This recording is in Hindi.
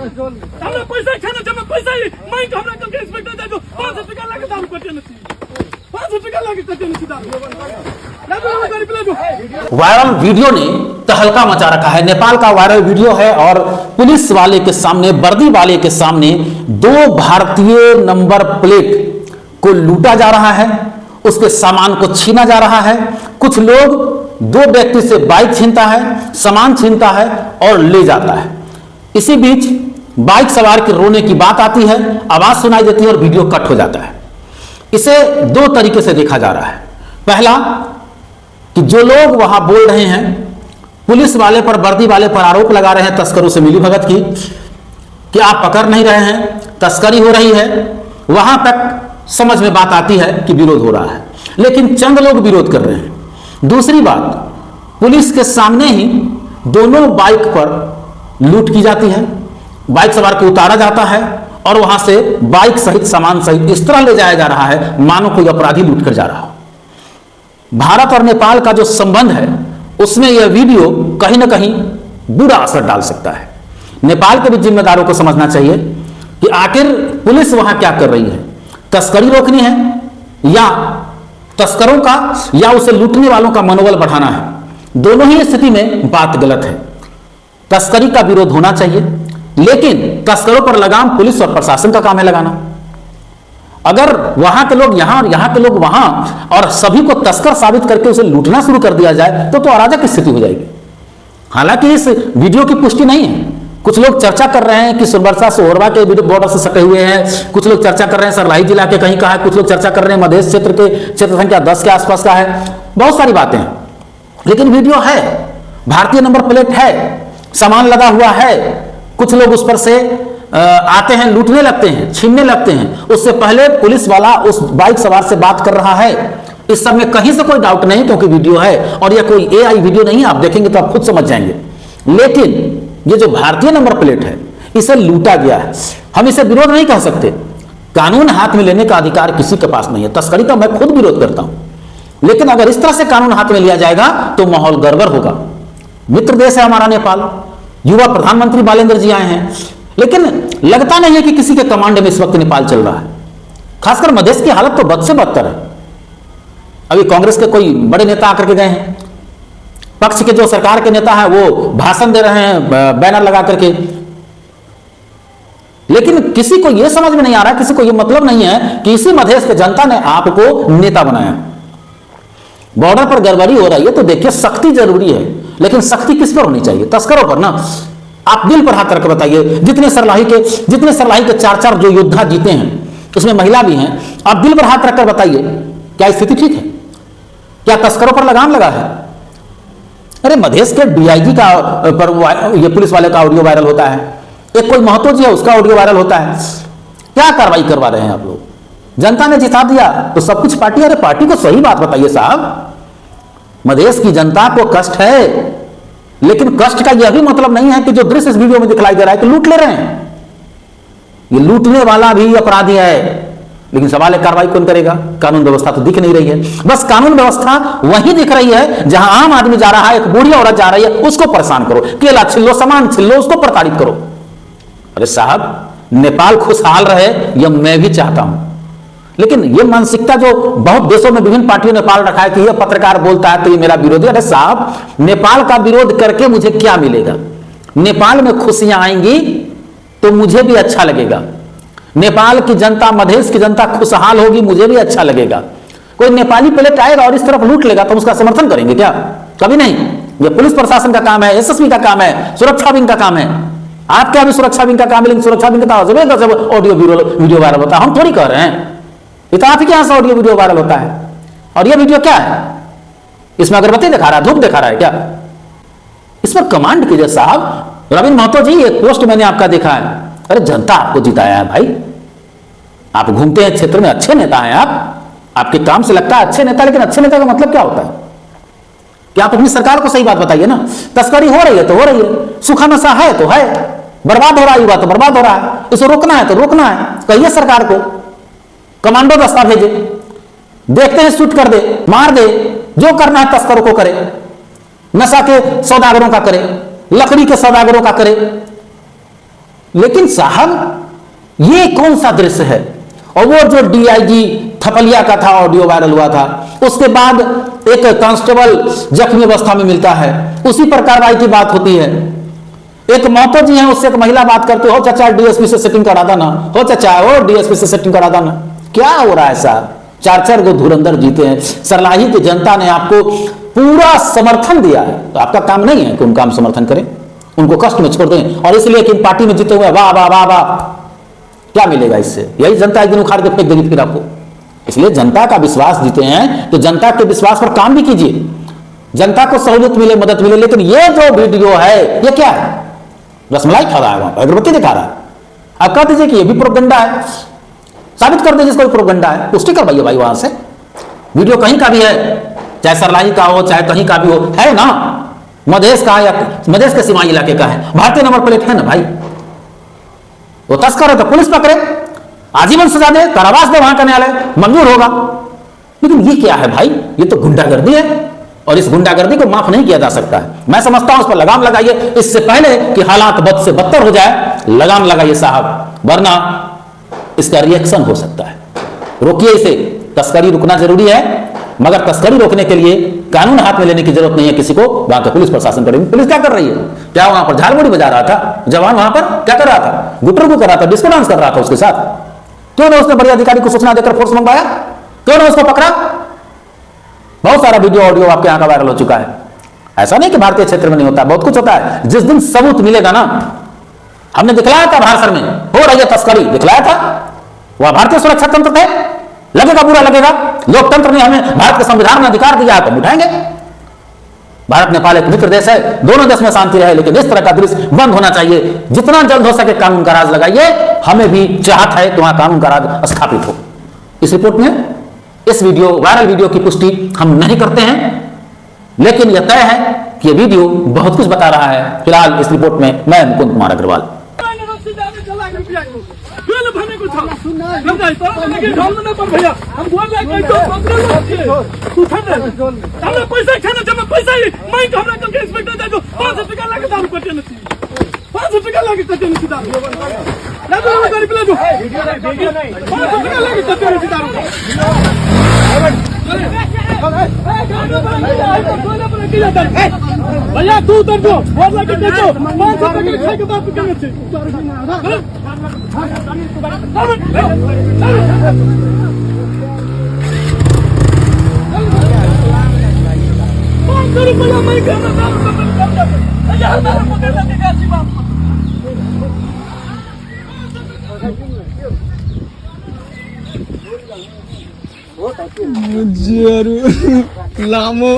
हमरा पैसा खाना जब पैसा ही मैं तो हमरा कम के इंस्पेक्टर दे दो 500 टका लाके दारू कटे न 500 टका लाके कटे न दारू वायरल वीडियो ने तहलका मचा रखा है। नेपाल का वायरल वीडियो है और पुलिस वाले के सामने, वर्दी वाले के सामने 2 भारतीय नंबर प्लेट को लूटा जा रहा है, उसके सामान को छीना जा रहा है। कुछ लोग 2 व्यक्ति से बाइक छीनता है, सामान छीनता है और ले जाता है। इसी बीच बाइक सवार के रोने की बात आती है, आवाज सुनाई देती है और वीडियो कट हो जाता है। इसे 2 तरीके से देखा जा रहा है। पहला कि जो लोग वहां बोल रहे हैं, पुलिस वाले पर, वर्दी वाले पर आरोप लगा रहे हैं तस्करों से मिलीभगत की, कि आप पकड़ नहीं रहे हैं, तस्करी हो रही है, वहां तक समझ में बात आती है कि विरोध हो रहा है। लेकिन चंद लोग विरोध कर रहे हैं। दूसरी बात, पुलिस के सामने ही दोनों बाइक पर लूट की जाती है, बाइक सवार को उतारा जाता है और वहां से बाइक सहित, सामान सहित इस तरह ले जाया जा रहा है मानो कोई अपराधी लूट कर जा रहा हो। भारत और नेपाल का जो संबंध है उसमें यह वीडियो कहीं ना कहीं बुरा असर डाल सकता है। नेपाल के भी जिम्मेदारों को समझना चाहिए कि आखिर पुलिस वहां क्या कर रही है, तस्करी रोकनी है या तस्करों का या उसे लूटने वालों का मनोबल बढ़ाना है। दोनों ही स्थिति में बात गलत है। तस्करी का विरोध होना चाहिए, लेकिन तस्करों पर लगाम पुलिस और प्रशासन का काम है लगाना। अगर वहां के लोग यहां और यहां के लोग वहां और सभी को तस्कर साबित करके उसे लूटना शुरू कर दिया जाए तो अराजक की स्थिति हो जाएगी। हालांकि इस वीडियो की पुष्टि नहीं है। कुछ लोग चर्चा कर रहे हैं कि सुरबरसा सोहरवा के बॉर्डर से सटे हुए हैं, कुछ लोग चर्चा कर रहे हैं सरलाही जिला के कहीं का है, कुछ लोग चर्चा कर रहे हैं मध्य क्षेत्र के क्षेत्र संख्या 10 के आसपास का है। बहुत सारी बातें हैं, लेकिन वीडियो है, भारतीय नंबर प्लेट है, सामान लगा हुआ है। कुछ लोग उस पर से आते हैं, लूटने लगते हैं, छीनने लगते हैं। उससे पहले पुलिस वाला उस बाइक सवार से बात कर रहा है। इस सब में कहीं से कोई डाउट नहीं, क्योंकि वीडियो है और यह कोई एआई वीडियो नहीं है। आप देखेंगे तो आप खुद समझ जाएंगे। लेकिन ये जो भारतीय नंबर प्लेट है, इसे लूटा गया है। हम इसे विरोध नहीं कह सकते। कानून हाथ में लेने का अधिकार किसी के पास नहीं है। तस्करी का मैं खुद विरोध करता हूं, लेकिन अगर इस तरह से कानून हाथ में लिया जाएगा तो माहौल गड़बड़ होगा। मित्र देश है हमारा नेपाल, युवा प्रधानमंत्री बालेंद्र जी आए हैं, लेकिन लगता नहीं है कि किसी के कमांड में इस वक्त नेपाल चल रहा है। खासकर मध्य की हालत तो बद से बदतर है। अभी कांग्रेस के कोई बड़े नेता आकर के गए हैं, पक्ष के जो सरकार के नेता हैं वो भाषण दे रहे हैं बैनर लगा करके, लेकिन किसी को यह समझ में नहीं आ रहा, किसी को यह मतलब नहीं है कि इसी मध्य के जनता ने आपको नेता बनाया। बॉर्डर पर गड़बड़ी हो रही है तो देखिए, सख्ती जरूरी है, लेकिन सख्ती किस पर होनी चाहिए? तस्करों पर ना। आप दिल पर हाथ रख बताइए, जितने सरलाही के 4 जो योद्धा जीते हैं उसमें महिला भी हैं, आप दिल पर हाथ रखकर बताइए क्या स्थिति ठीक है? क्या तस्करों पर लगाम लगा है? अरे मधेश के डीआईजी का पर ये पुलिस वाले का ऑडियो वायरल होता है, एक कोई महतो जी है उसका ऑडियो वायरल होता है। क्या कार्रवाई करवा रहे हैं आप लोग? जनता ने जिता दिया तो सब कुछ पार्टी। अरे पार्टी को सही बात बताइए साहब। मधेश की जनता को कष्ट है, लेकिन कष्ट का यह भी मतलब नहीं है कि जो दृश्य इस वीडियो में दिखलाई दे रहा है कि लूट ले रहे हैं। ये लूटने वाला भी अपराधी है, लेकिन सवाल है कार्रवाई कौन करेगा? कानून व्यवस्था तो दिख नहीं रही है। बस कानून व्यवस्था वहीं दिख रही है जहां आम आदमी जा रहा है, एक बूढ़ी औरत जा रही है, उसको परेशान करो, केला छिल्लो, सामान छिल्लो, उसको प्रताड़ित करो। अरे साहब, नेपाल खुशहाल रहे यह मैं भी चाहता हूं, लेकिन यह मानसिकता जो बहुत देशों में विभिन्न पार्टियों ने पाल रखा है कि यह पत्रकार बोलता है तो ये मेरा विरोधी। अरे साहब, नेपाल का विरोध करके मुझे क्या मिलेगा? नेपाल में खुशियां आएंगी तो मुझे भी अच्छा लगेगा। नेपाल की जनता, मधेश की जनता खुशहाल होगी, मुझे भी अच्छा लगेगा। कोई नेपाली प्लेट आएगा और इस तरफ लूट लेगा तो उसका समर्थन करेंगे क्या? कभी नहीं। यह पुलिस प्रशासन का काम है, एसएसबी का काम है, सुरक्षा विंग का काम है। आपके अभी सुरक्षा विंग का काम है, लेकिन सुरक्षा विंग का जबरदस्त ऑडियो वीडियो वायरल होता है। हम थोड़ी कह रहे हैं, इतना आप यहां से ऑडियो वीडियो वायरल होता है। और यह वीडियो क्या है? इसमें अगरबत्ती दिखा रहा है, धूप दिखा रहा है क्या? इस पर कमांड कीजिए साहब। रविंद्र महतो जी, एक पोस्ट मैंने आपका देखा है। अरे जनता आपको जिताया है भाई, आप घूमते हैं क्षेत्र में, अच्छे नेता हैं आप, आपके काम से लगता है अच्छे नेता, लेकिन अच्छे नेता का मतलब क्या होता है? कि आप अपनी सरकार को सही बात बताइए ना। तस्करी हो रही है तो हो रही है, सूखा नशा है तो है, बर्बाद हो रहा है युवा तो बर्बाद हो रहा है, इसे रोकना है तो रोकना है। कहिए सरकार को, कमांडो दस्ता भेजे, देखते हैं शूट कर दे, मार दे, जो करना है तस्करों को करे, नशा के सौदागरों का करे, लकड़ी के सौदागरों का करे, लेकिन साहब ये कौन सा दृश्य है? और वो जो डीआईजी थपलिया का था, ऑडियो वायरल हुआ था, उसके बाद एक कांस्टेबल जख्मी अवस्था में मिलता है, उसी पर कार्रवाई की बात होती है। एक महतो जी हैं, उससे एक महिला बात करते हो चाचा डीएसपी से सेटिंग करा देना, हो चाचा वो डीएसपी से सेटिंग करा देना। क्या हो रहा है साहब? 4-4 गो धुरंधर जीते हैं, सरलाही की जनता ने आपको पूरा समर्थन दिया है, तो आपका काम नहीं है कि उनका हम समर्थन करें, उनको कष्ट में छोड़ दें, और इसलिए कि पार्टी में जीते हुए वाह वाह वाह वाह, क्या मिलेगा इससे? यही जनता एक दिन उखाड़ के फेंक देगी फिर आपको। इसलिए जनता का विश्वास जीते हैं तो जनता के विश्वास पर काम भी कीजिए, जनता को सहूलियत मिले, मदद मिले। लेकिन ये जो वीडियो है ये क्या है? रसमलाई खा रहा है, वहां पर अगरबत्ती दिखा रहा है। आप कह दीजिए कि ये भी प्रोपेगेंडा है, साबित कर दीजिए इसको प्रोपेगेंडा है, पुष्टि करवाइए भाई वहां से। वीडियो कहीं का भी है, चाहे सरलाही का हो चाहे कहीं का भी हो, है ना, मधेश का या मधेश के सीमाई इलाके का है, भारतीय नंबर प्लेट है ना भाई। वो तस्कर है तो पुलिस पकड़े, आजीवन सजा दे, कारावास दे, वहां का न्यायालय मंजूर होगा। लेकिन ये क्या है भाई? ये तो गुंडागर्दी है, और इस गुंडागर्दी को माफ नहीं किया जा सकता है। मैं समझता हूं इस पर लगाम लगाइए, इससे पहले कि हालात बद से बदतर हो जाए, लगाम लगाइए साहब, वरना इसका रिएक्शन हो सकता है। रोकिए इसे। तस्करी रुकना जरूरी है, मगर तस्करी रोकने के लिए कानून हाथ में लेने की जरूरत नहीं है किसी को। वहां का पुलिस प्रशासन करेगी। पुलिस क्या कर रही है? क्या वहां पर झालमुड़ी बजा रहा था जवान? वहां पर क्या कर रहा था? गुटर को कर रहा था, डिस्को डांस कर रहा था उसके साथ। क्यों ना उसने बड़े अधिकारी को सूचना देकर फोर्स मंगवाया? क्यों ना उसको पकड़ा? बहुत सारा वीडियो ऑडियो आपके यहां का वायरल हो चुका है। ऐसा नहीं कि भारतीय क्षेत्र में नहीं होता, बहुत कुछ होता है। जिस दिन सबूत मिलेगा ना, हमने दिखलाया था भाषण में हो रही है तस्करी, दिखलाया था, वह भारतीय सुरक्षा तंत्र थे। लगेगा बुरा लगेगा, लोकतंत्र ने हमें भारत के संविधान में अधिकार दिया है तो हम उठाएंगे। भारत नेपाल एक मित्र देश है, दोनों देश में शांति रहे, लेकिन इस तरह का दृश्य बंद होना चाहिए। जितना जल्द हो सके कानून का राज लगाइए। हमें भी चाहत है कि वहां कानून का राज स्थापित हो। इस रिपोर्ट में इस वीडियो वायरल वीडियो की पुष्टि हम नहीं करते हैं, लेकिन यह तय है कि यह वीडियो बहुत कुछ बता रहा है। फिलहाल इस रिपोर्ट में मैं मुकुंद कुमार अग्रवाल। भैया हम बोल रहे हैं पैसा खाना जब पैसा मैं हमरा के इंस्पेक्टर दे दो 500 टका लाके दारू कटे न 500 टका लाके कटे न दारू ना तो गरीब ले दो 500 टका लाके कटे न दारू भैया तू उतर दो बोल लगे दे दो 500 टका खाए के बात करने से लामो